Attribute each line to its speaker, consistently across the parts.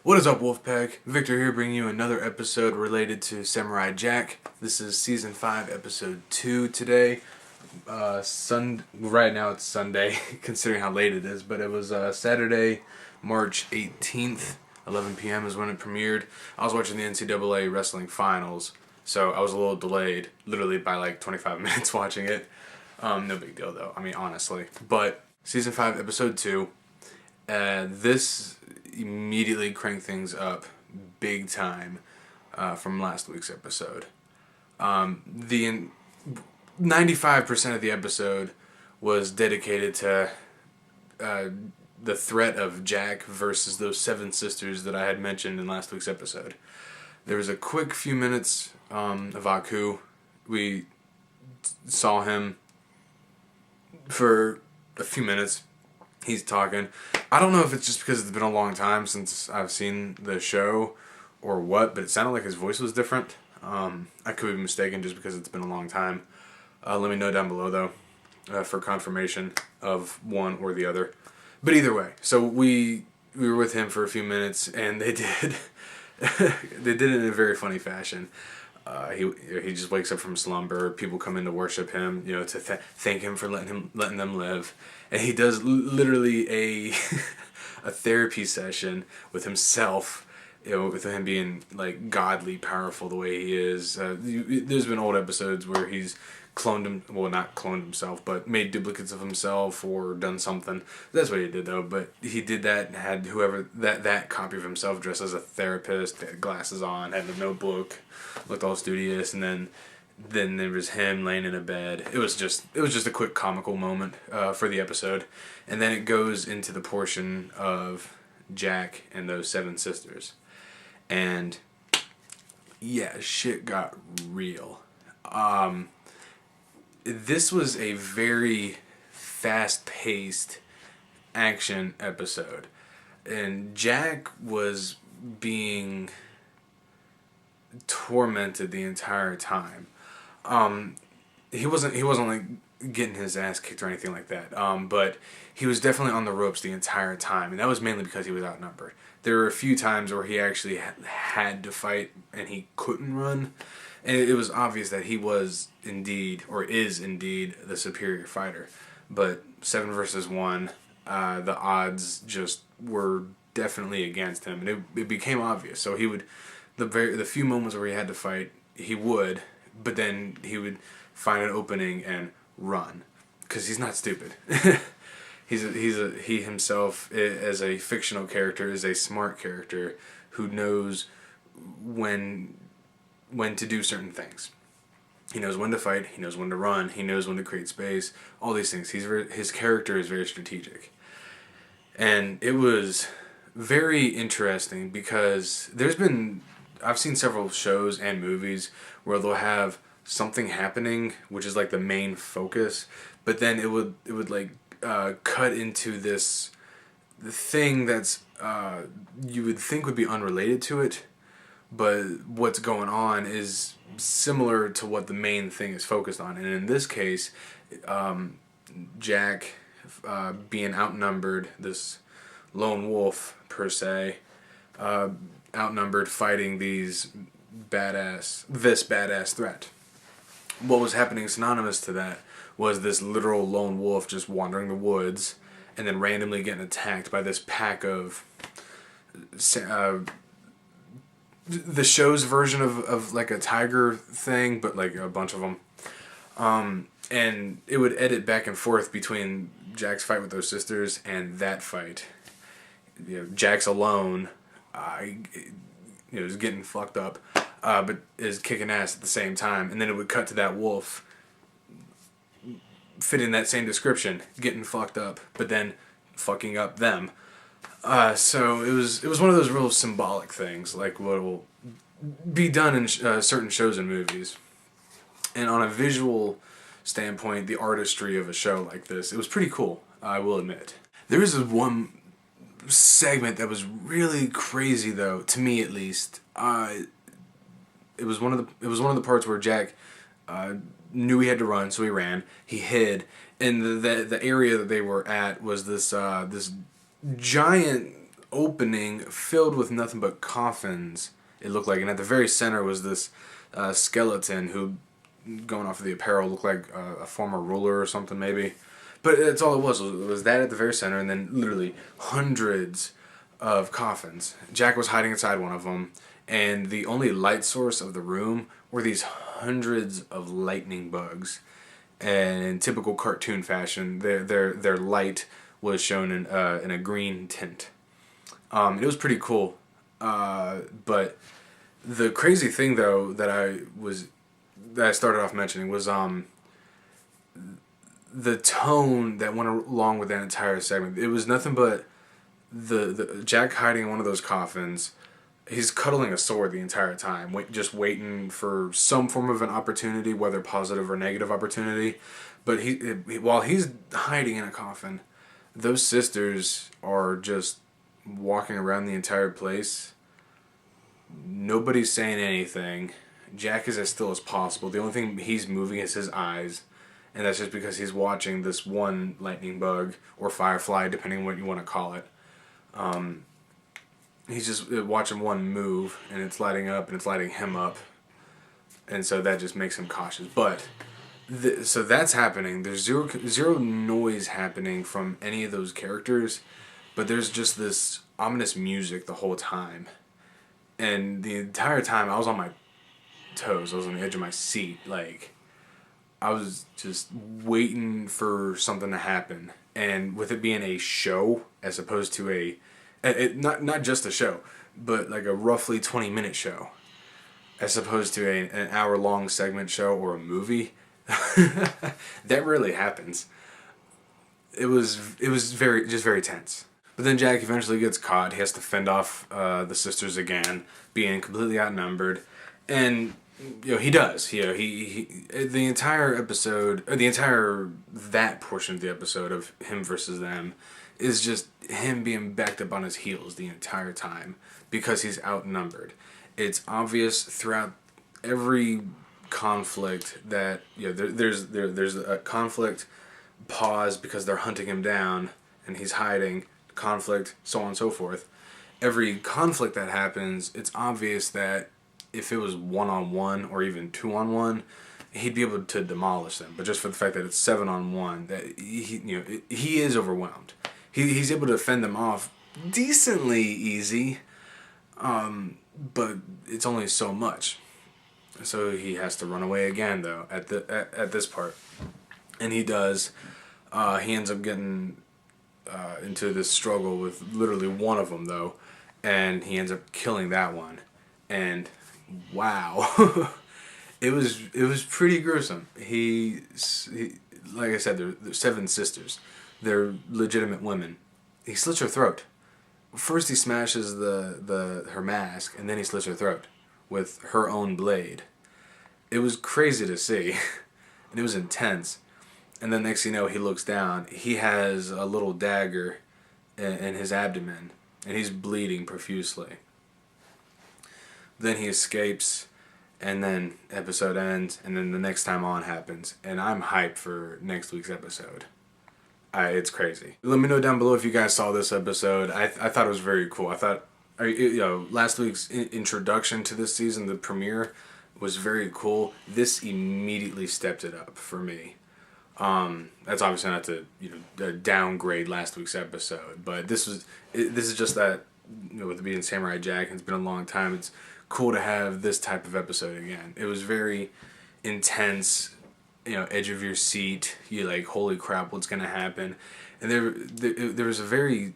Speaker 1: What is up, Wolfpack? Victor here, bringing you another episode related to Samurai Jack. This is season 5, episode 2 today. Right now it's Sunday, considering how late it is, but it was Saturday, March 18th, 11 p.m. is when it premiered. I was watching the NCAA wrestling finals, so I was a little delayed, literally by like 25 minutes watching it. No big deal though, I mean, honestly. But season 5, episode 2, this immediately cranked things up big time from last week's episode. The 95% of the episode was dedicated to the threat of Jack versus those 7 sisters that I had mentioned in last week's episode. There was a quick few minutes of Aku. We saw him for a few minutes. He's talking. I don't know if it's just because it's been a long time since I've seen the show or what, but it sounded like his voice was different. I could be mistaken just because it's been a long time. Let me know down below, though, for confirmation of one or the other. But either way, so we were with him for a few minutes, and they did they did it in a very funny fashion. He just wakes up from slumber. People come in to worship him, to thank him for letting them live, and he does literally a a therapy session with himself. With him being like godly powerful the way he is. There's been old episodes where he's not cloned himself, but made duplicates of himself or done something. That's what he did though. But he did that and had whoever that copy of himself dressed as a therapist, had glasses on, had a notebook, looked all studious, and then there was him laying in a bed. It was just a quick comical moment for the episode, and then it goes into the portion of Jack and those 7 sisters. And yeah, shit got real. This was a very fast-paced action episode, and Jack was being tormented the entire time. He wasn't like getting his ass kicked or anything like that. But he was definitely on the ropes the entire time, and that was mainly because he was outnumbered. There were a few times where he actually had to fight and he couldn't run, and it was obvious that he was indeed, or is indeed, the superior fighter. But 7 versus 1, the odds just were definitely against him, and it became obvious. So he would, the few moments where he had to fight, he would, but then he would find an opening and run, because he's not stupid. He himself, as a fictional character, is a smart character who knows when to do certain things. He knows when to fight. He knows when to run. He knows when to create space. All these things. His character is very strategic, and it was very interesting because I've seen several shows and movies where they'll have something happening, which is like the main focus, but then it would like cut into the thing that's you would think would be unrelated to it, but what's going on is similar to what the main thing is focused on. And in this case, Jack being outnumbered, this lone wolf per se, outnumbered, fighting this badass threat. What was happening synonymous to that was this literal lone wolf just wandering the woods and then randomly getting attacked by this pack of the show's version of like a tiger thing, but like a bunch of them. And it would edit back and forth between Jack's fight with those sisters and that fight. Jack's alone, is getting fucked up, but is kicking ass at the same time. And then it would cut to that wolf fitting that same description, getting fucked up, but then fucking up them. So it was one of those real symbolic things, like what will be done in certain shows and movies. And on a visual standpoint, the artistry of a show like this, it was pretty cool, I will admit. There was one segment that was really crazy, though, to me at least. It was one of the parts where Jack knew he had to run, so he ran. He hid, and the area that they were at was this giant opening filled with nothing but coffins, it looked like. And at the very center was this skeleton who, going off of the apparel, looked like a former ruler or something maybe. But that's all it was. It was that at the very center, and then literally hundreds of coffins. Jack was hiding inside one of them, and the only light source of the room were these hundreds of lightning bugs. And in typical cartoon fashion, their light was shown in a green tint. It was pretty cool. But the crazy thing, though, that I started off mentioning was the tone that went along with that entire segment. It was nothing but the Jack hiding in one of those coffins. He's cuddling a sword the entire time, just waiting for some form of an opportunity, whether positive or negative opportunity. But while he's hiding in a coffin, those sisters are just walking around the entire place. Nobody's saying anything. Jack is as still as possible. The only thing he's moving is his eyes, and that's just because he's watching this one lightning bug or firefly, depending on what you want to call it. He's just watching one move, and it's lighting up, and it's lighting him up, and so that just makes him cautious. But so that's happening. There's zero noise happening from any of those characters, but there's just this ominous music the whole time, and the entire time I was on my toes. I was on the edge of my seat, like I was just waiting for something to happen. And with it being a show as opposed to not just a show, but like a roughly 20-minute show, as opposed to an hour-long segment show or a movie, that rarely happens. It was very tense. But then Jack eventually gets caught. He has to fend off the sisters again, being completely outnumbered, and he does. He the entire episode, or that portion of the episode of him versus them, is just him being backed up on his heels the entire time because he's outnumbered. It's obvious throughout every conflict that there's a conflict, pause because they're hunting him down and he's hiding, conflict, so on and so forth. Every conflict that happens, it's obvious that if it was 1-on-1 or even 2-on-1, he'd be able to demolish them. But just for the fact that it's 7-on-1, that he is overwhelmed. He's able to fend them off decently easy, but it's only so much. So he has to run away again, though, at this part, and he does. He ends up getting into this struggle with literally one of them, though, and he ends up killing that one. And wow, it was pretty gruesome. He like I said, they're 7 sisters. They're legitimate women. He slits her throat. First he smashes her mask, and then he slits her throat with her own blade. It was crazy to see, and it was intense. And then next thing you know, he looks down. He has a little dagger in his abdomen, and he's bleeding profusely. Then he escapes, and then episode ends, and then the next time on happens. And I'm hyped for next week's episode. It's crazy. Let me know down below if you guys saw this episode. I thought it was very cool. I thought, last week's introduction to this season, the premiere, was very cool. This immediately stepped it up for me. That's obviously not to downgrade last week's episode, but this is just that, with it being Samurai Jack, and it's been a long time. It's cool to have this type of episode again. It was very intense. Edge of your seat. You're like, holy crap, what's gonna happen? And there was a very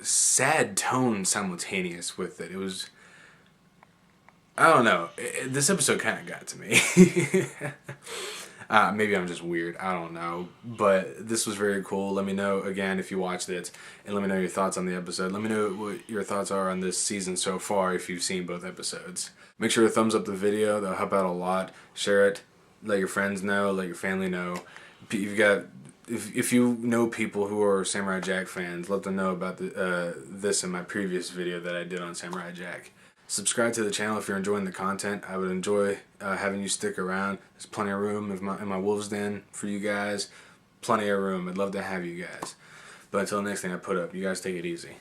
Speaker 1: sad tone simultaneous with it. It was, I don't know. This episode kind of got to me. Maybe I'm just weird. I don't know. But this was very cool. Let me know, again, if you watched it, and let me know your thoughts on the episode. Let me know what your thoughts are on this season so far if you've seen both episodes. Make sure to thumbs up the video. That'll help out a lot. Share it. Let your friends know. Let your family know. If you know people who are Samurai Jack fans, let them know about this in my previous video that I did on Samurai Jack. Subscribe to the channel if you're enjoying the content. I would enjoy having you stick around. There's plenty of room in my wolves den for you guys. Plenty of room. I'd love to have you guys. But until next thing I put up, you guys take it easy.